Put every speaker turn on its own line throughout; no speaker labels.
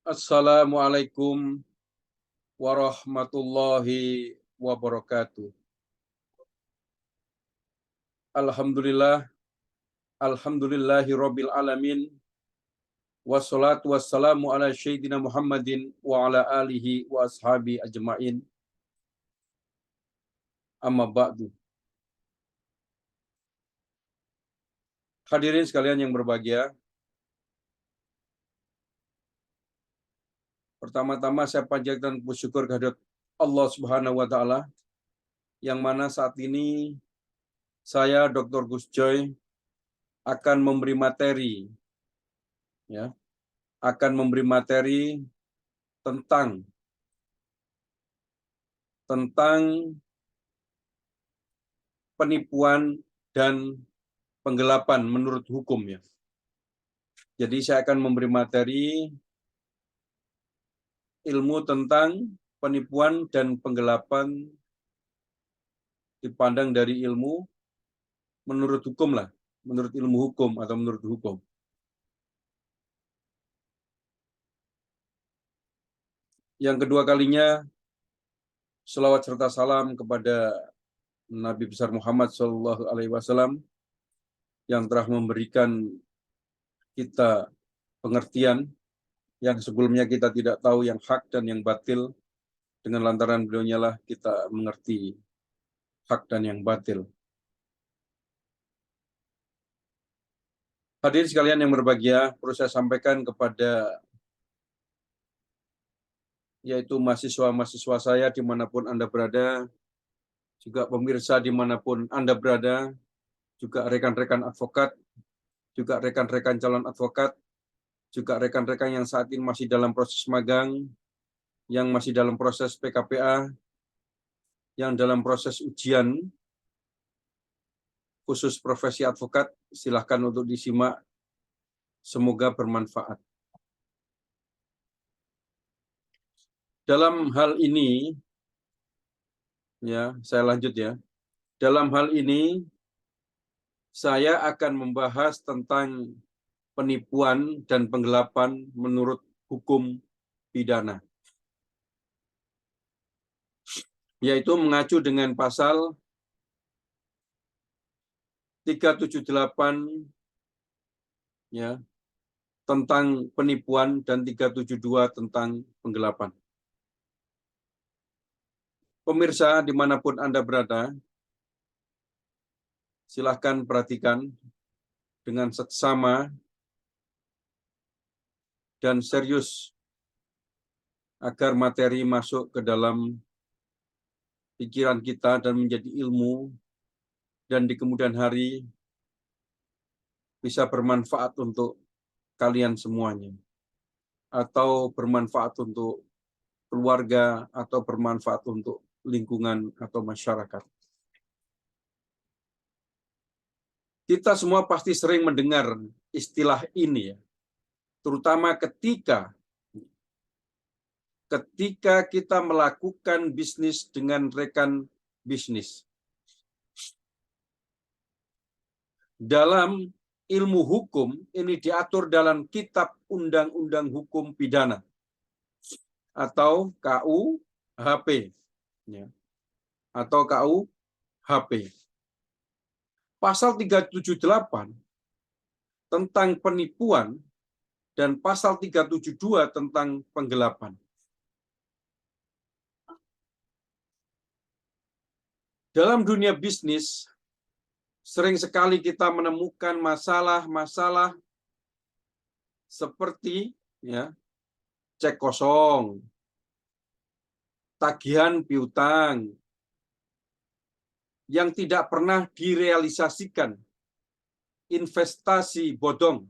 Assalamualaikum warahmatullahi wabarakatuh. Alhamdulillah, alhamdulillahi rabbil alamin. Wassalatu wassalamu ala sayyidina Muhammadin wa ala alihi wa ashabi ajma'in. Amma ba'du. Hadirin sekalian yang berbahagia, pertama-tama saya panjatkan bersyukur kehadirat Allah Subhanahu wa taala yang mana saat ini saya Dr. Gus Joy akan memberi materi tentang penipuan dan penggelapan menurut hukum ya. Jadi saya akan memberi materi ilmu tentang penipuan dan penggelapan dipandang dari ilmu menurut hukum lah, menurut ilmu hukum atau menurut hukum. Yang kedua kalinya, selawat serta salam kepada Nabi besar Muhammad SAW yang telah memberikan kita pengertian yang sebelumnya kita tidak tahu yang hak dan yang batil. Dengan lantaran beliaunya lah kita mengerti hak dan yang batil. Hadirin sekalian yang berbahagia, perlu saya sampaikan kepada yaitu mahasiswa-mahasiswa saya dimanapun Anda berada, juga pemirsa dimanapun Anda berada, juga rekan-rekan advokat, juga rekan-rekan calon advokat, juga rekan-rekan yang saat ini masih dalam proses magang, yang masih dalam proses PKPA, yang dalam proses ujian khusus profesi advokat, silahkan untuk disimak, semoga bermanfaat. Dalam hal ini, saya lanjut ya. Dalam hal ini, saya akan membahas tentang penipuan dan penggelapan menurut hukum pidana. Yaitu mengacu dengan pasal 378 tentang penipuan dan 372 tentang penggelapan. Pemirsa dimanapun Anda berada, silahkan perhatikan dengan seksama dan serius agar materi masuk ke dalam pikiran kita dan menjadi ilmu dan di kemudian hari bisa bermanfaat untuk kalian semuanya atau bermanfaat untuk keluarga atau bermanfaat untuk lingkungan atau masyarakat. Kita semua pasti sering mendengar istilah ini ya, terutama ketika kita melakukan bisnis dengan rekan bisnis. Dalam ilmu hukum ini diatur dalam Kitab Undang-Undang Hukum Pidana atau KUHP atau KUHP. Pasal 378 tentang penipuan dan pasal 372 tentang penggelapan. Dalam dunia bisnis, sering sekali kita menemukan masalah-masalah seperti cek kosong, tagihan piutang, yang tidak pernah direalisasikan, investasi bodong,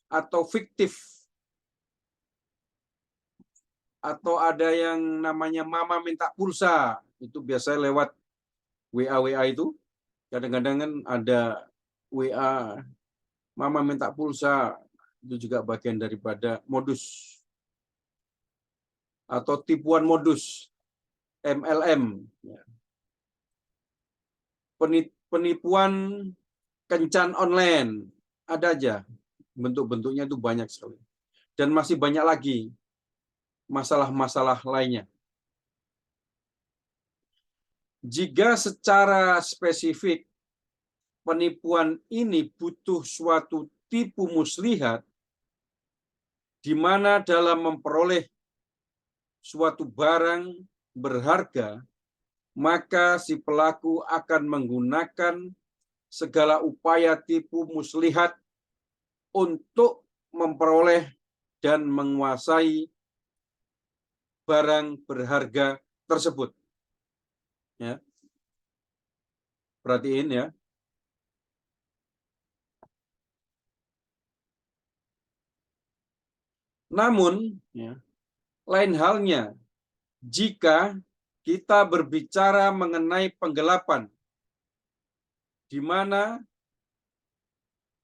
atau fiktif, atau ada yang namanya mama minta pulsa, itu biasanya lewat WA itu, kadang-kadang kan ada WA, mama minta pulsa, itu juga bagian daripada modus, atau tipuan modus, MLM, penipuan kencan online, ada aja, bentuk-bentuknya itu banyak sekali. dan masih banyak lagi masalah-masalah lainnya. Jika secara spesifik penipuan ini butuh suatu tipu muslihat, di mana dalam memperoleh suatu barang berharga, maka si pelaku akan menggunakan segala upaya tipu muslihat untuk memperoleh dan menguasai barang berharga tersebut. Ya. Perhatiin ya. Namun, ya, lain halnya jika kita berbicara mengenai penggelapan, di mana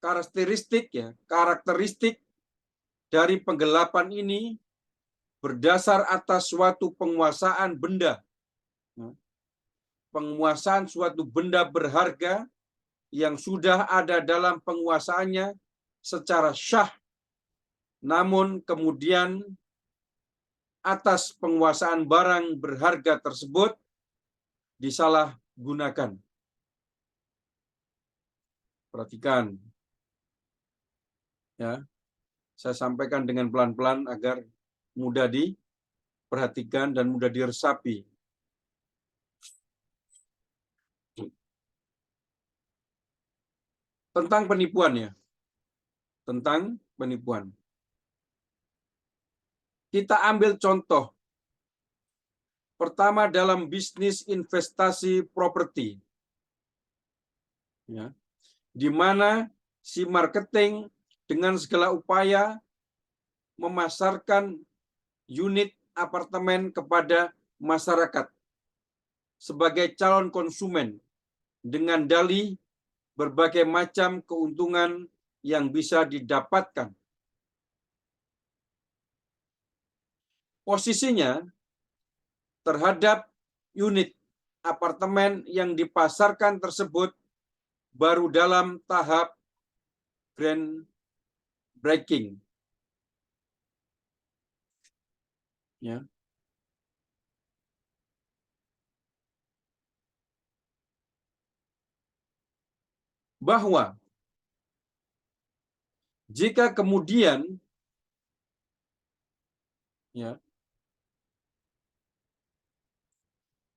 karakteristik dari penggelapan ini berdasar atas suatu penguasaan benda, penguasaan suatu benda berharga yang sudah ada dalam penguasaannya secara syah, namun kemudian atas penguasaan barang berharga tersebut disalahgunakan. Perhatikan, ya, saya sampaikan dengan pelan-pelan agar mudah diperhatikan dan mudah diresapi. Tentang penipuan ya, tentang penipuan. Kita ambil contoh pertama dalam bisnis investasi properti, ya, di mana si marketing dengan segala upaya memasarkan unit apartemen kepada masyarakat sebagai calon konsumen dengan dalih berbagai macam keuntungan yang bisa didapatkan. Posisinya terhadap unit apartemen yang dipasarkan tersebut baru dalam tahap groundbreaking. Ya. Bahwa jika kemudian ya,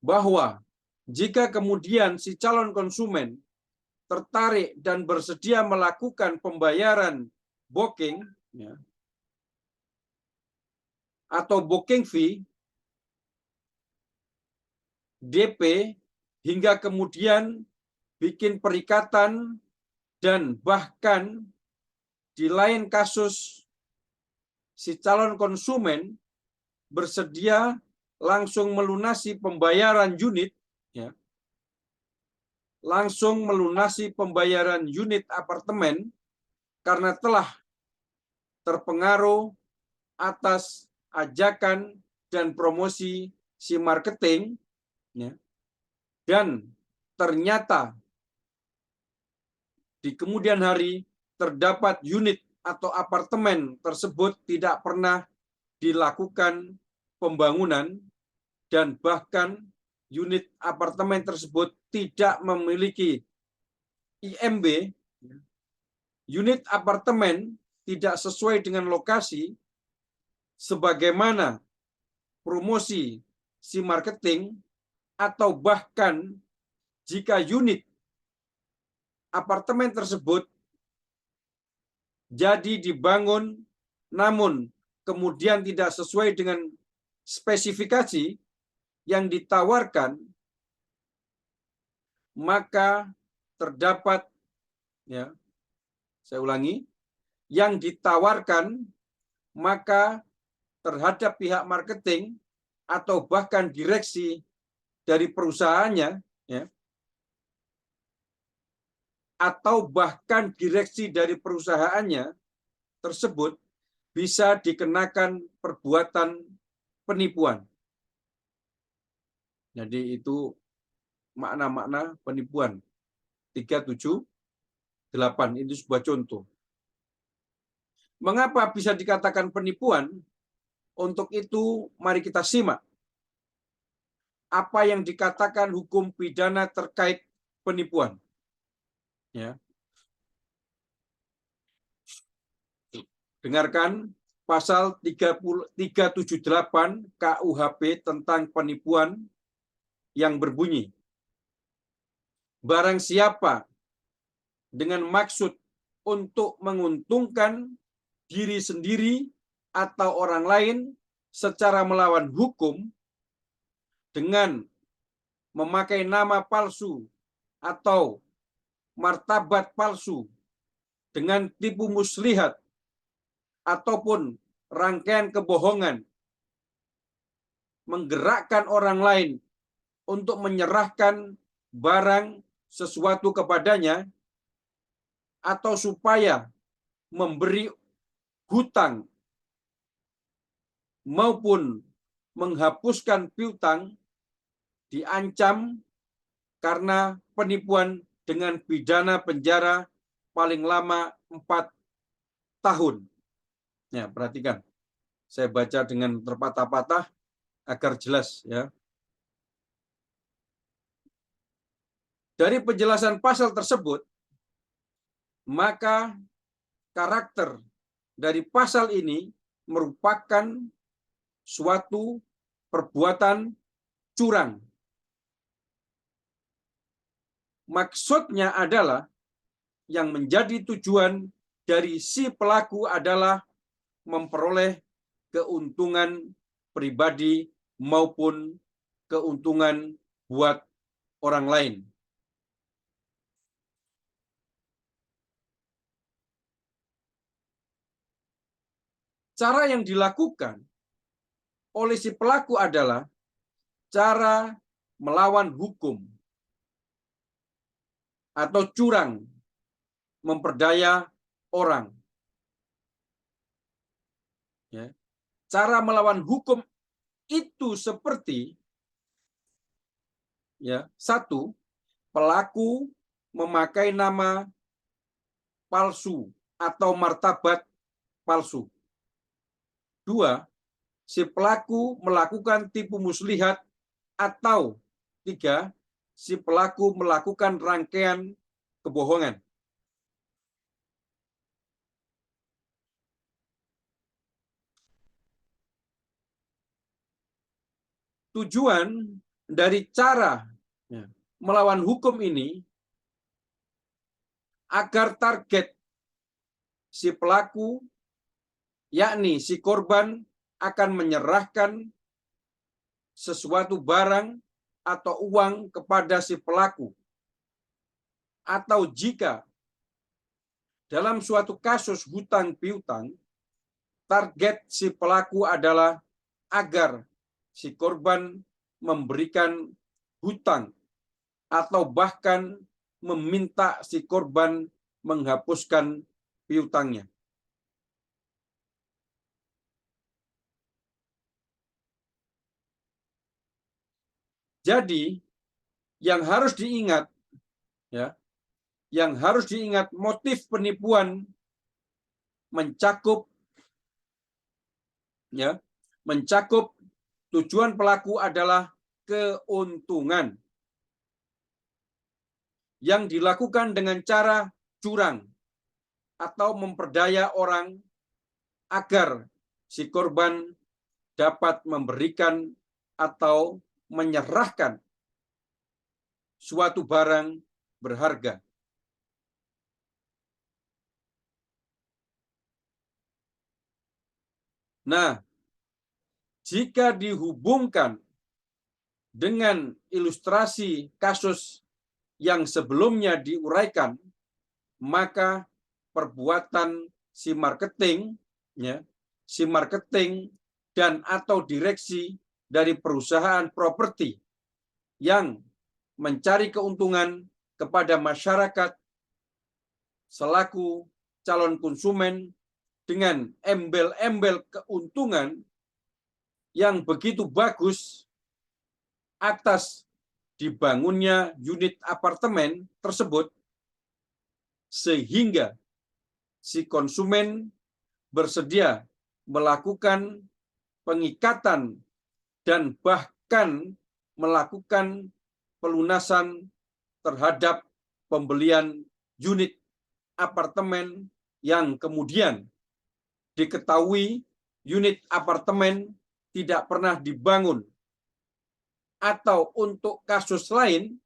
bahwa jika kemudian si calon konsumen tertarik dan bersedia melakukan pembayaran booking, ya, atau booking fee, DP, hingga kemudian bikin perikatan dan bahkan di lain kasus si calon konsumen bersedia langsung melunasi pembayaran unit, ya, langsung melunasi pembayaran unit apartemen karena telah terpengaruh atas ajakan dan promosi si marketing, ya, dan ternyata di kemudian hari terdapat unit atau apartemen tersebut tidak pernah dilakukan pembangunan dan bahkan unit apartemen tersebut tidak memiliki IMB, unit apartemen tidak sesuai dengan lokasi sebagaimana promosi si marketing, atau bahkan jika unit apartemen tersebut jadi dibangun namun kemudian tidak sesuai dengan spesifikasi yang ditawarkan, maka terdapat, ya, saya ulangi, yang ditawarkan, maka terhadap pihak marketing atau bahkan direksi dari perusahaannya, ya, atau bahkan direksi dari perusahaannya tersebut bisa dikenakan perbuatan penipuan. Jadi itu makna-makna penipuan. 3, 7, 8 itu sebuah contoh. Mengapa bisa dikatakan penipuan? Untuk itu, mari kita simak apa yang dikatakan hukum pidana terkait penipuan. Ya. Dengarkan pasal 378 KUHP tentang penipuan yang berbunyi, barang siapa dengan maksud untuk menguntungkan diri sendiri atau orang lain secara melawan hukum dengan memakai nama palsu atau martabat palsu dengan tipu muslihat ataupun rangkaian kebohongan, menggerakkan orang lain untuk menyerahkan barang sesuatu kepadanya, atau supaya memberi hutang maupun menghapuskan piutang, diancam karena penipuan dengan pidana penjara paling lama 4 tahun. Ya, perhatikan. Saya baca dengan terpatah-patah agar jelas ya. Dari penjelasan pasal tersebut, maka karakter dari pasal ini merupakan suatu perbuatan curang. Maksudnya adalah yang menjadi tujuan dari si pelaku adalah memperoleh keuntungan pribadi maupun keuntungan buat orang lain. Cara yang dilakukan oleh si pelaku adalah cara melawan hukum atau curang, memperdaya orang. Ya. Cara melawan hukum itu seperti ya, 1, pelaku memakai nama palsu atau martabat palsu. 2, si pelaku melakukan tipu muslihat, atau 3, si pelaku melakukan rangkaian kebohongan. Tujuan dari cara melawan hukum ini agar target si pelaku, yakni si korban, akan menyerahkan sesuatu barang atau uang kepada si pelaku, atau jika dalam suatu kasus hutang piutang, target si pelaku adalah agar si korban memberikan hutang atau bahkan meminta si korban menghapuskan piutangnya. Jadi yang harus diingat ya, yang harus diingat, motif penipuan mencakup tujuan pelaku adalah keuntungan yang dilakukan dengan cara curang atau memperdaya orang agar si korban dapat memberikan atau menyerahkan suatu barang berharga. Nah, jika dihubungkan dengan ilustrasi kasus yang sebelumnya diuraikan, maka perbuatan si marketing dan atau direksi dari perusahaan properti yang mencari keuntungan kepada masyarakat selaku calon konsumen dengan embel-embel keuntungan yang begitu bagus atas dibangunnya unit apartemen tersebut, sehingga si konsumen bersedia melakukan pengikatan dan bahkan melakukan pelunasan terhadap pembelian unit apartemen yang kemudian diketahui unit apartemen tidak pernah dibangun, atau untuk kasus lain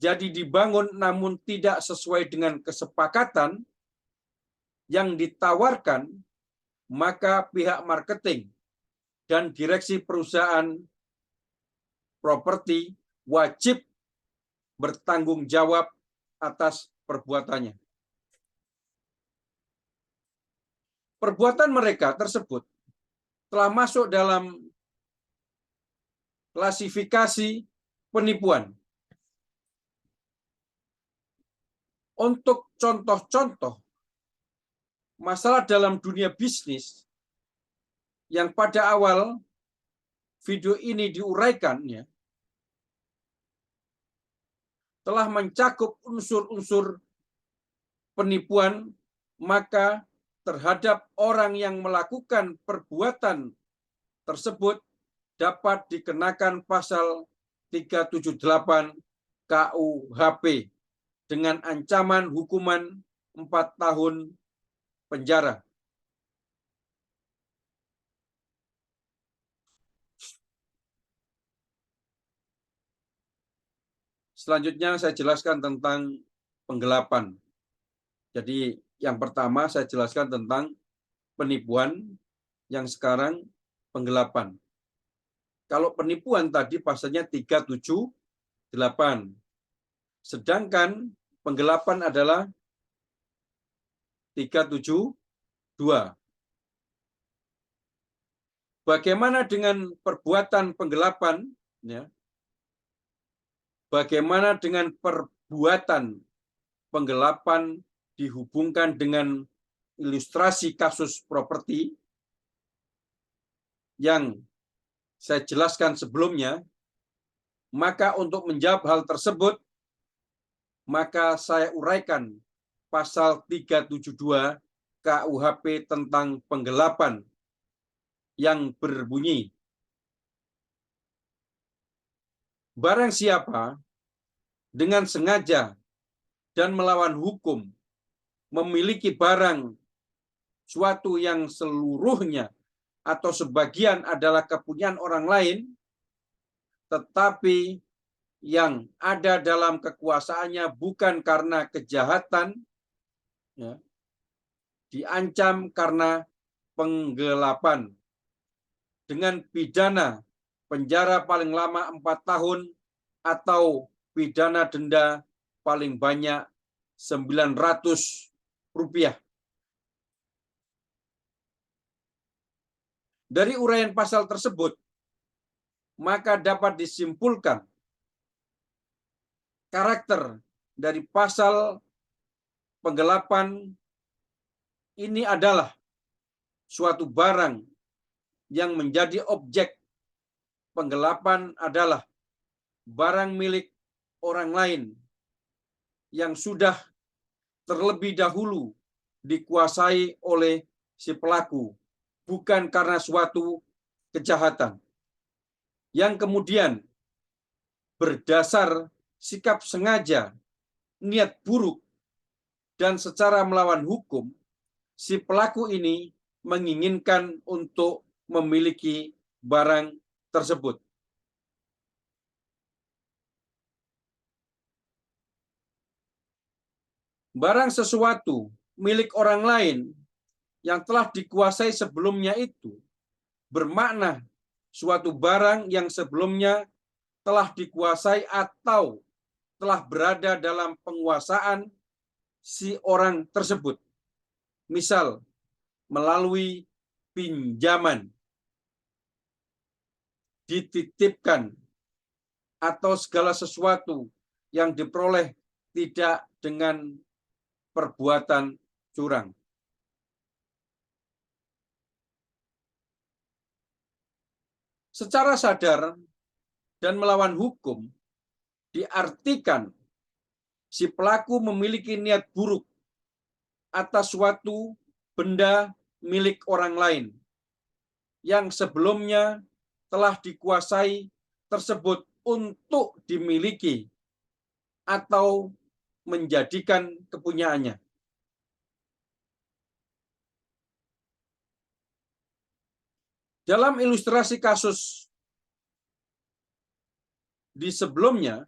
jadi dibangun namun tidak sesuai dengan kesepakatan yang ditawarkan, maka pihak marketing dan direksi perusahaan properti wajib bertanggung jawab atas perbuatannya. Perbuatan mereka tersebut telah masuk dalam klasifikasi penipuan. Untuk contoh-contoh masalah dalam dunia bisnis yang pada awal video ini diuraikannya, telah mencakup unsur-unsur penipuan, maka terhadap orang yang melakukan perbuatan tersebut dapat dikenakan pasal 378 KUHP dengan ancaman hukuman 4 tahun penjara. Selanjutnya saya jelaskan tentang penggelapan. Jadi yang pertama saya jelaskan tentang penipuan, yang sekarang penggelapan. Kalau penipuan tadi pasalnya 378. Sedangkan penggelapan adalah 372. Bagaimana dengan perbuatan penggelapan? Ya. Bagaimana dengan perbuatan penggelapan dihubungkan dengan ilustrasi kasus properti yang saya jelaskan sebelumnya? Maka untuk menjawab hal tersebut, maka saya uraikan pasal 372 KUHP tentang penggelapan yang berbunyi, barang siapa dengan sengaja dan melawan hukum memiliki barang suatu yang seluruhnya atau sebagian adalah kepunyaan orang lain, tetapi yang ada dalam kekuasaannya bukan karena kejahatan, ya, diancam karena penggelapan dengan pidana penjara paling lama 4 tahun atau pidana denda paling banyak Rp900. Dari uraian pasal tersebut, maka dapat disimpulkan karakter dari pasal penggelapan ini adalah suatu barang yang menjadi objek penggelapan adalah barang milik orang lain yang sudah terlebih dahulu dikuasai oleh si pelaku, bukan karena suatu kejahatan yang kemudian berdasar sikap sengaja, niat buruk, dan secara melawan hukum, si pelaku ini menginginkan untuk memiliki barang tersebut. Barang sesuatu milik orang lain yang telah dikuasai sebelumnya itu bermakna suatu barang yang sebelumnya telah dikuasai atau telah berada dalam penguasaan si orang tersebut. Misal, melalui pinjaman, dititipkan, atau segala sesuatu yang diperoleh tidak dengan perbuatan curang. Secara sadar dan melawan hukum diartikan si pelaku memiliki niat buruk atas suatu benda milik orang lain yang sebelumnya telah dikuasai tersebut untuk dimiliki atau menjadikan kepunyaannya. Dalam ilustrasi kasus di sebelumnya,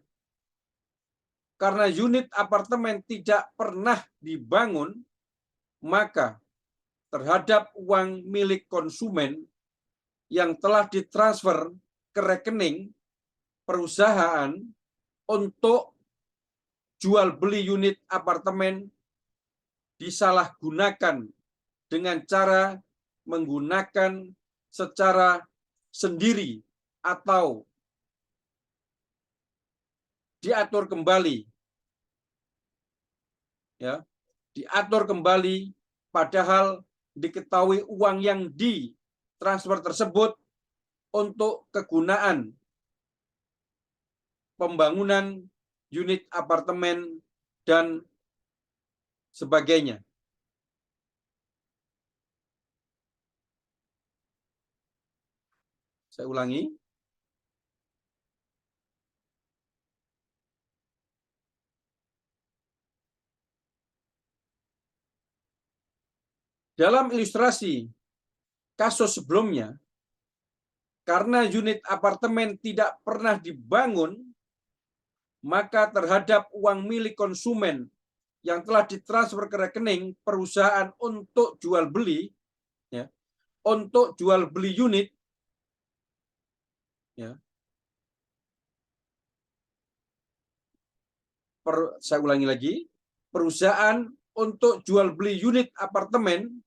karena unit apartemen tidak pernah dibangun, maka terhadap uang milik konsumen yang telah ditransfer ke rekening perusahaan untuk jual beli unit apartemen disalahgunakan dengan cara menggunakan secara sendiri atau diatur kembali, ya, diatur kembali, padahal diketahui uang yang ditransfer tersebut untuk kegunaan pembangunan unit apartemen dan sebagainya. Saya ulangi. Dalam ilustrasi kasus sebelumnya, karena unit apartemen tidak pernah dibangun, maka terhadap uang milik konsumen yang telah ditransfer ke rekening perusahaan untuk jual beli, ya, untuk jual beli unit, ya, saya ulangi lagi, perusahaan untuk jual beli unit apartemen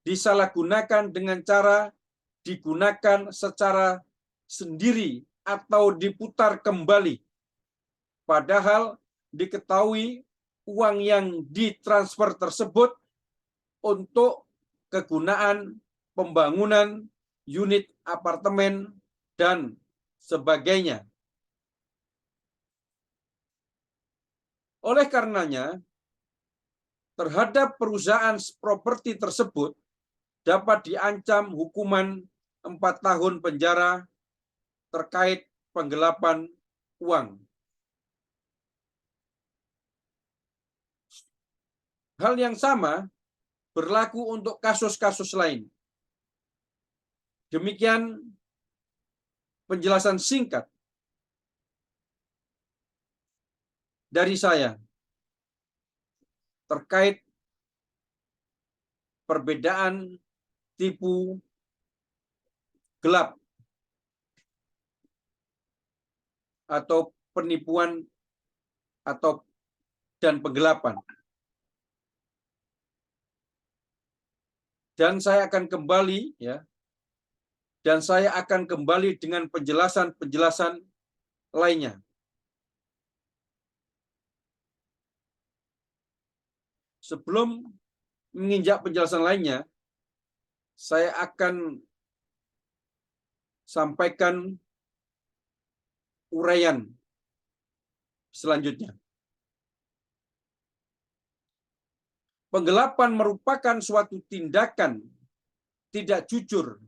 disalahgunakan dengan cara digunakan secara sendiri atau diputar kembali, padahal diketahui uang yang ditransfer tersebut untuk kegunaan pembangunan unit apartemen dan sebagainya. Oleh karenanya, terhadap perusahaan properti tersebut dapat diancam hukuman 4 tahun penjara terkait penggelapan uang. Hal yang sama berlaku untuk kasus-kasus lain. Demikian penjelasan singkat dari saya terkait perbedaan tipu gelap atau penipuan atau dan penggelapan. Dan saya akan kembali, ya, dan saya akan kembali dengan penjelasan-penjelasan lainnya. Sebelum menginjak penjelasan lainnya, saya akan sampaikan uraian selanjutnya. Penggelapan merupakan suatu tindakan tidak jujur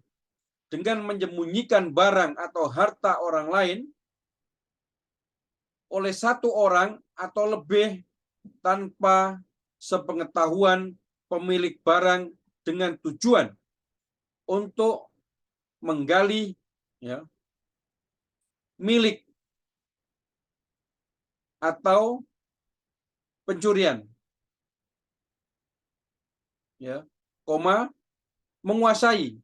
dengan menyembunyikan barang atau harta orang lain oleh satu orang atau lebih tanpa sepengetahuan pemilik barang dengan tujuan untuk menggali, ya, milik atau pencurian, ya, menguasai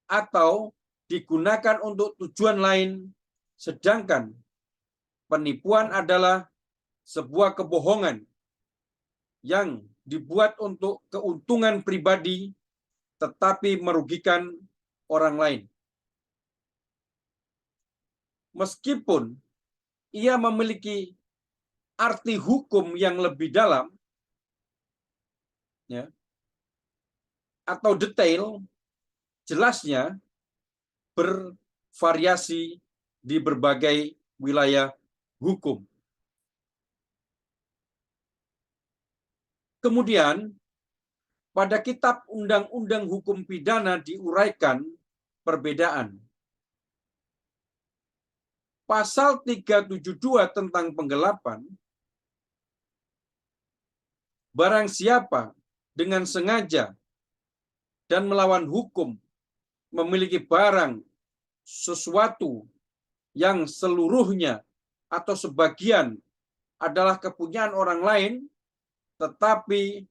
atau digunakan untuk tujuan lain, sedangkan penipuan adalah sebuah kebohongan yang dibuat untuk keuntungan pribadi tetapi merugikan orang lain. Meskipun ia memiliki arti hukum yang lebih dalam, ya, atau detail, jelasnya bervariasi di berbagai wilayah hukum. Kemudian, Pada kitab Undang-Undang Hukum Pidana diuraikan perbedaan. Pasal 372 tentang penggelapan, barang siapa dengan sengaja dan melawan hukum memiliki barang sesuatu yang seluruhnya atau sebagian adalah kepunyaan orang lain, tetapi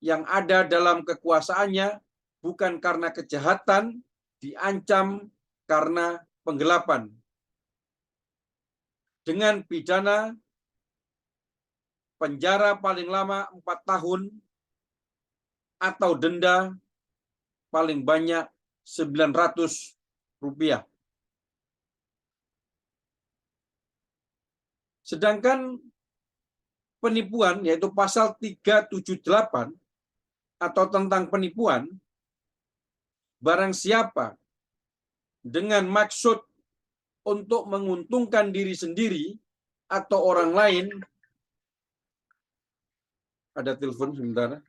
yang ada dalam kekuasaannya bukan karena kejahatan, diancam karena penggelapan, dengan pidana penjara paling lama 4 tahun atau denda paling banyak Rp900. Sedangkan penipuan, yaitu pasal 378 atau tentang penipuan, barang siapa dengan maksud untuk menguntungkan diri sendiri atau orang lain. Ada telepon sebentar.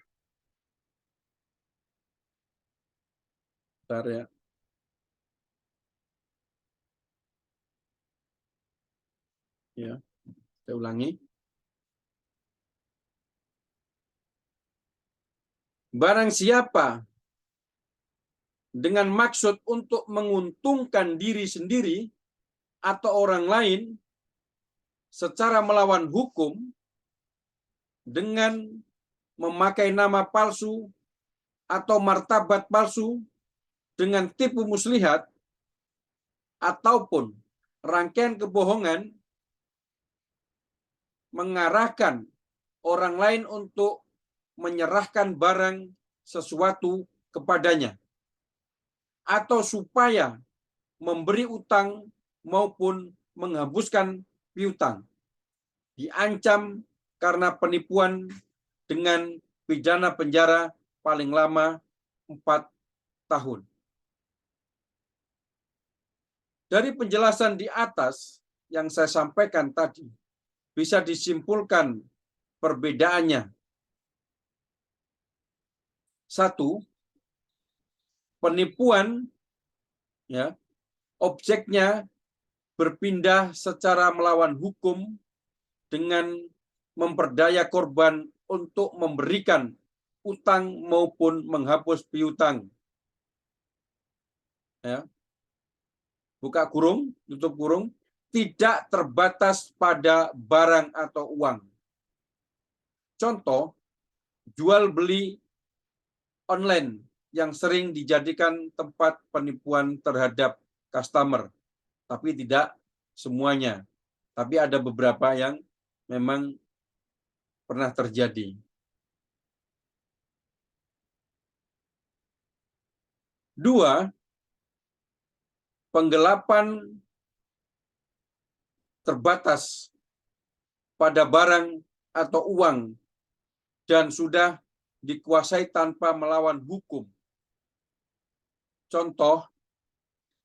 Bentar ya. Ya, saya ulangi. Barang siapa dengan maksud untuk menguntungkan diri sendiri atau orang lain secara melawan hukum dengan memakai nama palsu atau martabat palsu dengan tipu muslihat ataupun rangkaian kebohongan mengarahkan orang lain untuk menyerahkan barang sesuatu kepadanya atau supaya memberi utang maupun menghapuskan piutang, diancam karena penipuan dengan pidana penjara paling lama 4 tahun. Dari penjelasan di atas yang saya sampaikan tadi, bisa disimpulkan perbedaannya. 1, penipuan ya, objeknya berpindah secara melawan hukum dengan memperdaya korban untuk memberikan utang maupun menghapus piutang. Ya. Buka kurung, tutup kurung, tidak terbatas pada barang atau uang. Contoh, jual beli online yang sering dijadikan tempat penipuan terhadap customer, tapi tidak semuanya. Tapi ada beberapa yang memang pernah terjadi. 2, penggelapan terbatas pada barang atau uang dan sudah dikuasai tanpa melawan hukum. Contoh,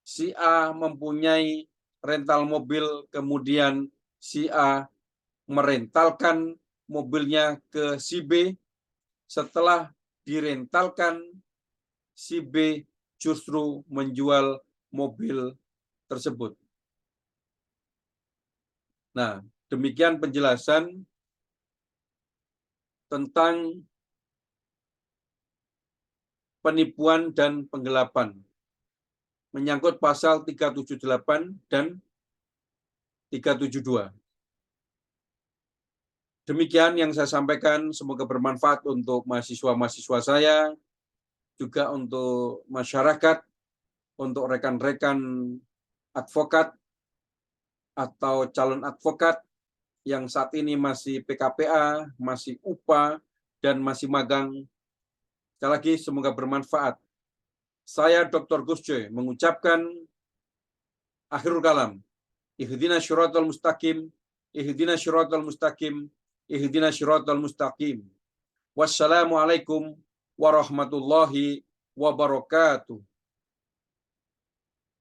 si A mempunyai rental mobil, kemudian si A merentalkan mobilnya ke si B. Setelah direntalkan, si B justru menjual mobil tersebut. Nah, demikian penjelasan tentang penipuan dan penggelapan menyangkut pasal 378 dan 372. Demikian yang saya sampaikan, semoga bermanfaat untuk mahasiswa-mahasiswa saya, juga untuk masyarakat, untuk rekan-rekan advokat atau calon advokat yang saat ini masih PKPA, masih UPA, dan masih magang. Sekali lagi, semoga bermanfaat. Saya Dr. Gus Coy mengucapkan akhirul kalam. Ihdinas syiratal mustaqim, ihdinas syiratal mustaqim, ihdinas syiratal mustaqim. Wassalamualaikum warahmatullahi wabarakatuh.